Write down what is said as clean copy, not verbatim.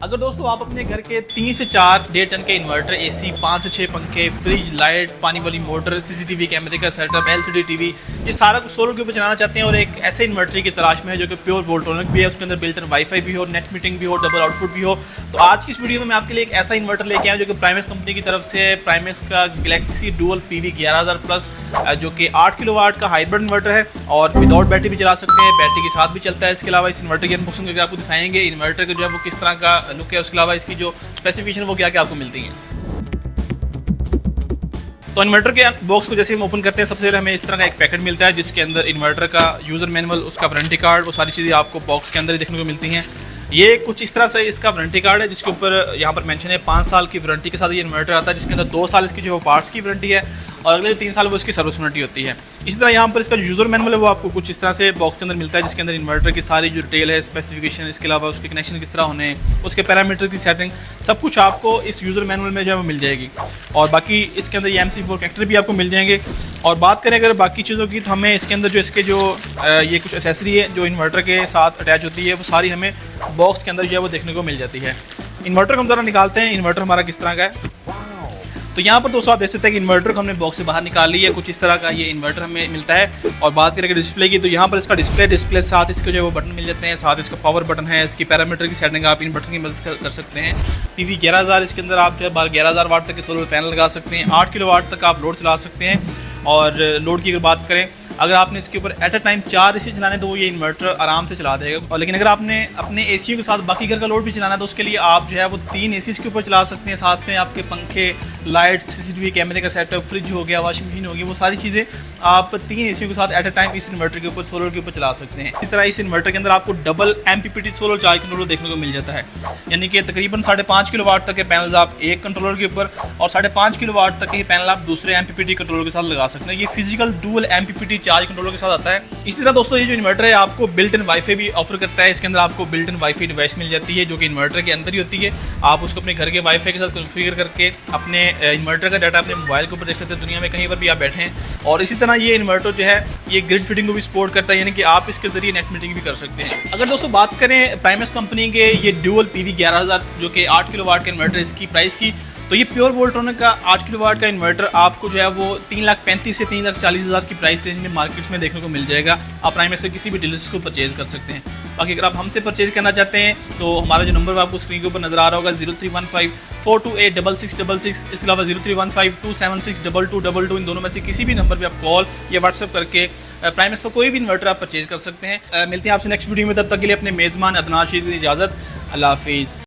अगर दोस्तों आप अपने घर के 3 से 4 1.5 टन के इन्वर्टर, एसी, 5 से 6 पंखे, फ्रिज, लाइट, पानी वाली मोटर, सीसीटीवी कैमरे का सेटअप, एलसीडी टीवी, ये सारा कुछ सोलर के ऊपर चलाना चाहते हैं और एक ऐसे इन्वर्टर की तलाश में है जो कि प्योर वोल्ट्रॉनिक भी है, उसके अंदर बिल्ट इन वाईफाई भी हो, नेट मीटिंग भी हो, डबल आउटपुट भी हो। तो आज की इस वीडियो में मैं आपके लिए एक ऐसा इन्वर्टर लेके आया जो कि प्राइमेक्स कंपनी की तरफ से प्राइमेक्स का गैलेक्सी डुअल PV 11000 प्लस, जो कि 8 किलोवाट का हाइब्रिड इन्वर्टर है और विदाउट बैटरी भी चला सकते हैं, बैटरी के साथ भी चलता है। इसके अलावा इस इन्वर्टर की अनबॉक्सिंग करके आपको दिखाएंगे इन्वर्टर का जो है वो किस तरह का लुक है, उसके अलावा इसकी जो स्पेसिफिकेशन वो क्या क्या आपको मिलती हैं। तो इन्वर्टर के बॉक्स को जैसे हम ओपन करते हैं, सबसे पहले हमें इस तरह का एक पैकेट मिलता है जिसके अंदर इन्वर्टर का यूज़र मैनुअल, उसका वारंटी कार्ड, वो सारी चीज़ें आपको बॉक्स के अंदर ही देखने को मिलती हैं। ये कुछ इस तरह से इसका वारंटी कार्ड है जिसके ऊपर यहाँ पर मेंशन है 5 साल की वारंटी के साथ ये इन्वर्टर आता है, जिसके अंदर 2 साल इसकी जो पार्ट्स की वारंटी है और अगले 3 साल वो इसकी सर्विस वारंटी होती है। इसी तरह यहाँ पर इसका जो यूज़र मैनुअल है वो आपको कुछ इस तरह से बॉक्स के अंदर मिलता है जिसके अंदर इन्वर्टर की सारी जो डिटेल है, स्पेसिफिकेशन, इसके अलावा उसके कनेक्शन किस तरह होने हैं, उसके पैरामीटर की सेटिंग, सब कुछ आपको इस यूज़र मैनुअल में जो है वो मिल जाएगी। और बाकी इसके अंदर ये MC4 कनेक्टर भी आपको मिल जाएंगे। और बात करें अगर बाकी चीज़ों की, तो हमें इसके अंदर जो इसके जो ये कुछ एसेसरी है जो इन्वर्टर के साथ अटैच होती है वो सारी हमें बॉक्स के अंदर जो है वो देखने को मिल जाती है। इन्वर्टर को हम ज़रा निकालते हैं, इन्वर्टर हमारा किस तरह का है। तो यहाँ पर दोस्तों आप देख सकते हैं कि इन्वर्टर को हमने बॉक्स से बाहर निकाल लिया है, कुछ इस तरह का ये इन्वर्टर हमें मिलता है। और बात करें डिस्प्ले की, तो यहाँ पर इसका डिस्प्ले साथ इसके जो है वो बटन मिल जाते हैं, साथ इसका पावर बटन है, इसकी पैरामीटर की सेटिंग आप इन बटन की मदद से कर सकते हैं। PV 11000, इसके अंदर आप जो है 11000 वाट तक के सोलर पैनल लगा सकते हैं, 8 किलोवाट तक आप लोड चला सकते हैं। और लोड की अगर बात करें, अगर आपने इसके ऊपर एट अ टाइम 4 AC चलाने तो ये इन्वर्टर आराम से चला देगा। और लेकिन अगर आपने अपने AC के साथ बाकी घर का लोड भी चलाना है तो उसके लिए आप जो है वो 3 AC के ऊपर चला सकते हैं, साथ में आपके पंखे, लाइट, CCTV कैमरे का सेटअप, फ्रिज हो गया, वॉशिंग मशीन होगी, वो सारी चीज़ें आप 3 AC के साथ एट अ टाइम इस इन्वर्टर के ऊपर, सोलर के ऊपर चला सकते हैं। इस तरह इस इन्वर्टर के अंदर आपको double MPPT solar charge controller देखने को मिल जाता है, यानी कि तकरीबन 5.5 किलोवाट तक के पैनल आप एक कंट्रोलर के ऊपर और 5.5 किलोवाट तक के पैनल आप दूसरे MPPT कंट्रोलर के साथ लगा सकते हैं। ये physical dual MPPT charge controller के साथ आता है। इसी तरह दोस्तों ये जो इन्वर्टर है आपको बिल्ट इन वाईफाई भी ऑफर करता है। इसके अंदर आपको बिल्ट इन वाईफाई डिवाइस मिल जाती है जो कि इन्वर्टर के अंदर ही होती है। आप उसको अपने घर के वाईफाई के साथ कॉन्फ़िगर करके अपने इन्वर्टर का डाटा अपने मोबाइल के ऊपर देख सकते हैं, दुनिया में कहीं पर भी आप बैठे हैं। और इसी तरह ये इन्वर्टर जो है ये ग्रिड फिटिंग को भी सपोर्ट करता है, यानी कि आप इसके जरिए नेट मीटिंग भी कर सकते हैं। अगर दोस्तों बात करें प्राइमेक्स कंपनी के ये डुअल PV 11000 जो कि 8 किलोवाट का इन्वर्टर, इसकी प्राइस की, तो ये प्योर वोल्ट्रॉनिक का 8 किलोवाट का इन्वर्टर आपको जो है वो 3,35,000 से 3,40,000 की प्राइस रेंज में मार्केट में देखने को मिल जाएगा। आप प्राइमेक्स से किसी भी डीलर को परचेज कर सकते हैं। बाकी अगर आप हमसे परचेज करना चाहते हैं तो हमारा जो नंबर आपको स्क्रीन के ऊपर नजर आ रहा होगा 0315428666, इसके अलावा 031527622222, इन दोनों में से किसी भी नंबर पर आप कॉल या व्हाट्सअप करके प्राइमेक्स का कोई भी इन्वर्टर आप परचेज कर सकते हैं। मिलते हैं आपसे नेक्स्ट वीडियो में, तब तक के लिए अपने मेज़बान अदनान शीर की इजाज़त। अल्लाह हाफिज़।